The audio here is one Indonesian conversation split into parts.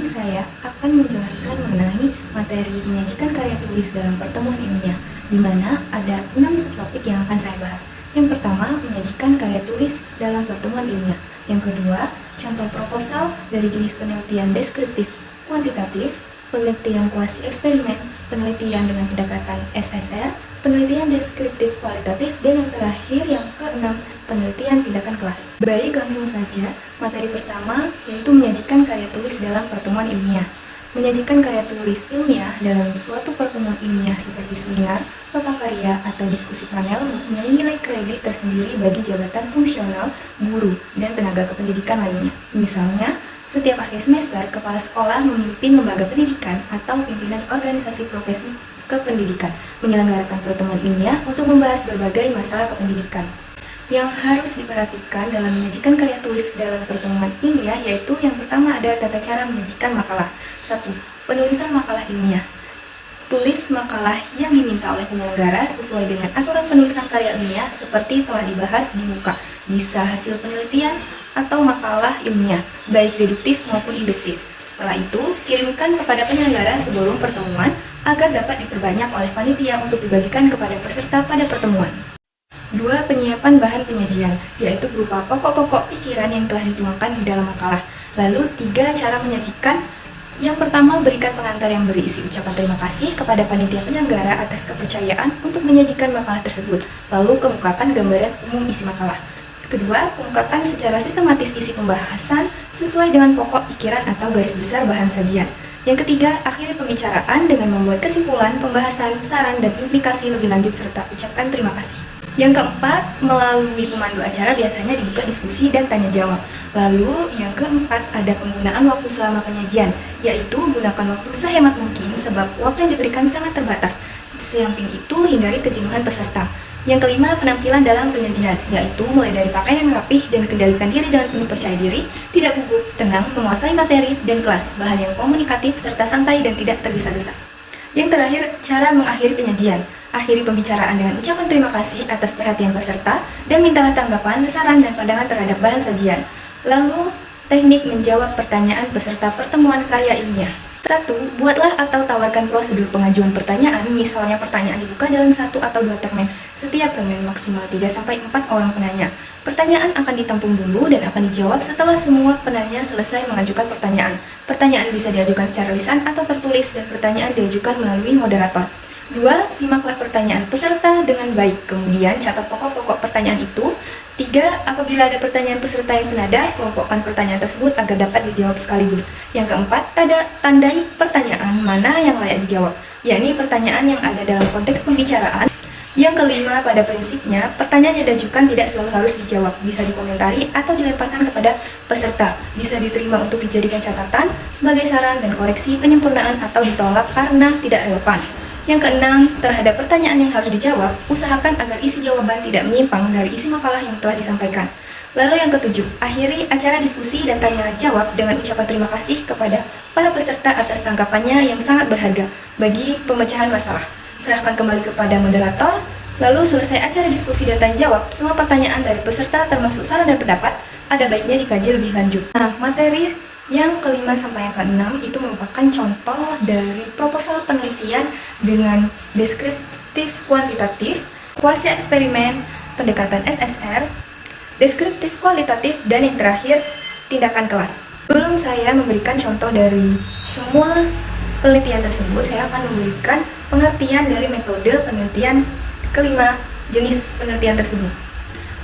saya akan menjelaskan mengenai materi menyajikan karya tulis dalam pertemuan ilmiah, di mana ada 6 subtopik yang akan saya bahas. Yang pertama, menyajikan karya tulis dalam pertemuan ilmiah. Yang kedua, contoh proposal dari jenis penelitian deskriptif kuantitatif, penelitian kuasi eksperimen, penelitian dengan pendekatan SSR, penelitian deskriptif kualitatif, dan yang terakhir yang keenam, penelitian tindakan kelas. Baik, langsung saja. Materi pertama yaitu menyajikan karya tulis dalam pertemuan ilmiah. Menyajikan karya tulis ilmiah dalam suatu pertemuan ilmiah seperti seminar, lokakarya, atau diskusi panel mempunyai nilai kredit tersendiri bagi jabatan fungsional, guru, dan tenaga kependidikan lainnya. Misalnya, setiap akhir semester, kepala sekolah memimpin lembaga pendidikan atau pimpinan organisasi profesi kependidikan menyelenggarakan pertemuan ilmiah untuk membahas berbagai masalah kependidikan. Yang harus diperhatikan dalam menyajikan karya tulis dalam pertemuan ilmiah yaitu yang pertama ada tata cara menyajikan makalah. 1. Penulisan makalah ilmiah. Tulis makalah yang diminta oleh penyelenggara sesuai dengan aturan penulisan karya ilmiah seperti telah dibahas di muka. Bisa hasil penelitian atau makalah ilmiah, baik deduktif maupun induktif. Setelah itu, kirimkan kepada penyelenggara sebelum pertemuan agar dapat diperbanyak oleh panitia untuk dibagikan kepada peserta pada pertemuan. 2. Penyiapan bahan penyajian, yaitu berupa pokok-pokok pikiran yang telah dituangkan di dalam makalah. Lalu, 3. Cara menyajikan. Yang pertama, berikan pengantar yang berisi ucapan terima kasih kepada panitia penyelenggara atas kepercayaan untuk menyajikan makalah tersebut. Lalu, kemukakan gambaran umum isi makalah. Kedua, kemukakan secara sistematis isi pembahasan sesuai dengan pokok pikiran atau garis besar bahan sajian. Yang ketiga, akhiri pembicaraan dengan membuat kesimpulan, pembahasan, saran, dan implikasi lebih lanjut serta ucapkan terima kasih. Yang keempat, melalui pemandu acara biasanya dibuka diskusi dan tanya jawab. Lalu, yang keempat, ada penggunaan waktu selama penyajian, yaitu gunakan waktu sehemat mungkin sebab waktu yang diberikan sangat terbatas. Samping itu, hindari kejenuhan peserta. Yang kelima, penampilan dalam penyajian, yaitu mulai dari pakaian yang rapih dan kendalikan diri dengan penuh percaya diri, tidak gugup, tenang, menguasai materi dan kelas, bahan yang komunikatif, serta santai dan tidak tergesa-gesa. Yang terakhir, cara mengakhiri penyajian. Akhiri pembicaraan dengan ucapan terima kasih atas perhatian peserta dan mintalah tanggapan, saran, dan pandangan terhadap bahan sajian. Lalu, teknik menjawab pertanyaan peserta pertemuan karya ilmiah. 1. Buatlah atau tawarkan prosedur pengajuan pertanyaan, misalnya pertanyaan dibuka dalam 1 atau 2 segmen. Setiap segmen maksimal 3-4 orang penanya. Pertanyaan akan ditampung dulu dan akan dijawab setelah semua penanya selesai mengajukan pertanyaan. Pertanyaan bisa diajukan secara lisan atau tertulis dan pertanyaan diajukan melalui moderator. 2. Simaklah pertanyaan peserta dengan baik, kemudian catat pokok-pokok pertanyaan itu. 3. Apabila ada pertanyaan peserta yang senada, kelompokkan pertanyaan tersebut agar dapat dijawab sekaligus. Yang keempat, tandai pertanyaan mana yang layak dijawab, yakni pertanyaan yang ada dalam konteks pembicaraan. Yang kelima, pada prinsipnya, pertanyaan yang diajukan tidak selalu harus dijawab, bisa dikomentari atau dilemparkan kepada peserta, bisa diterima untuk dijadikan catatan sebagai saran dan koreksi penyempurnaan atau ditolak karena tidak relevan. Yang keenam, terhadap pertanyaan yang harus dijawab, usahakan agar isi jawaban tidak menyimpang dari isi makalah yang telah disampaikan. Lalu yang ketujuh, akhiri acara diskusi dan tanya jawab dengan ucapan terima kasih kepada para peserta atas tanggapannya yang sangat berharga bagi pemecahan masalah. Serahkan kembali kepada moderator, lalu selesai acara diskusi dan tanya jawab, semua pertanyaan dari peserta termasuk saran dan pendapat, ada baiknya dikaji lebih lanjut. Nah, materi yang kelima sampai yang keenam itu merupakan contoh dari proposal penelitian dengan deskriptif kuantitatif, kuasi eksperimen, pendekatan SSR, deskriptif kualitatif, dan yang terakhir, tindakan kelas. Sebelum saya memberikan contoh dari semua penelitian tersebut, saya akan memberikan pengertian dari metode penelitian kelima jenis penelitian tersebut.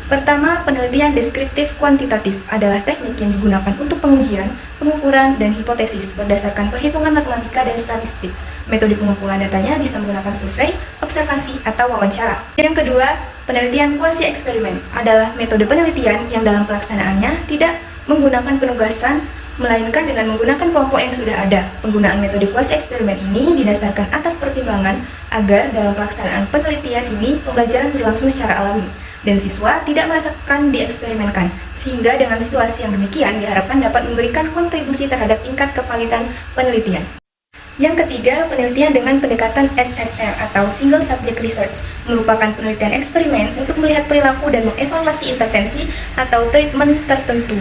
Pertama, penelitian deskriptif kuantitatif adalah teknik yang digunakan untuk pengujian, pengukuran, dan hipotesis berdasarkan perhitungan matematika dan statistik. Metode pengumpulan datanya bisa menggunakan survei, observasi, atau wawancara. Yang kedua, penelitian kuasi eksperimen adalah metode penelitian yang dalam pelaksanaannya tidak menggunakan penugasan, melainkan dengan menggunakan kelompok yang sudah ada. Penggunaan metode kuasi eksperimen ini didasarkan atas pertimbangan agar dalam pelaksanaan penelitian ini pembelajaran berlangsung secara alami dan siswa tidak merasakan dieksperimenkan, sehingga dengan situasi yang demikian diharapkan dapat memberikan kontribusi terhadap tingkat kevalidan penelitian. Yang ketiga, penelitian dengan pendekatan SSR atau Single Subject Research merupakan penelitian eksperimen untuk melihat perilaku dan mengevaluasi intervensi atau treatment tertentu.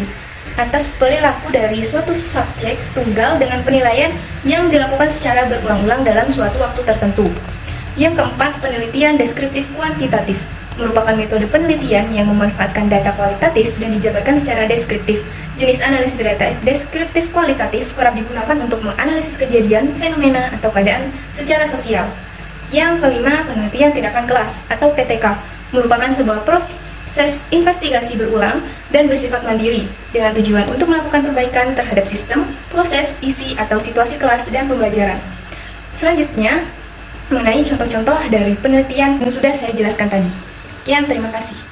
atas perilaku dari suatu subjek tunggal dengan penilaian yang dilakukan secara berulang-ulang dalam suatu waktu tertentu. Yang keempat, penelitian deskriptif kuantitatif merupakan metode penelitian yang memanfaatkan data kualitatif dan dijabarkan secara deskriptif. Jenis analisis data deskriptif kualitatif kerap digunakan untuk menganalisis kejadian, fenomena, atau keadaan secara sosial. Yang kelima, penelitian tindakan kelas atau PTK merupakan sebuah proses investigasi berulang dan bersifat mandiri dengan tujuan untuk melakukan perbaikan terhadap sistem, proses, isi, atau situasi kelas dan pembelajaran. Selanjutnya, mengenai contoh-contoh dari penelitian yang sudah saya jelaskan tadi. Sekian, terima kasih.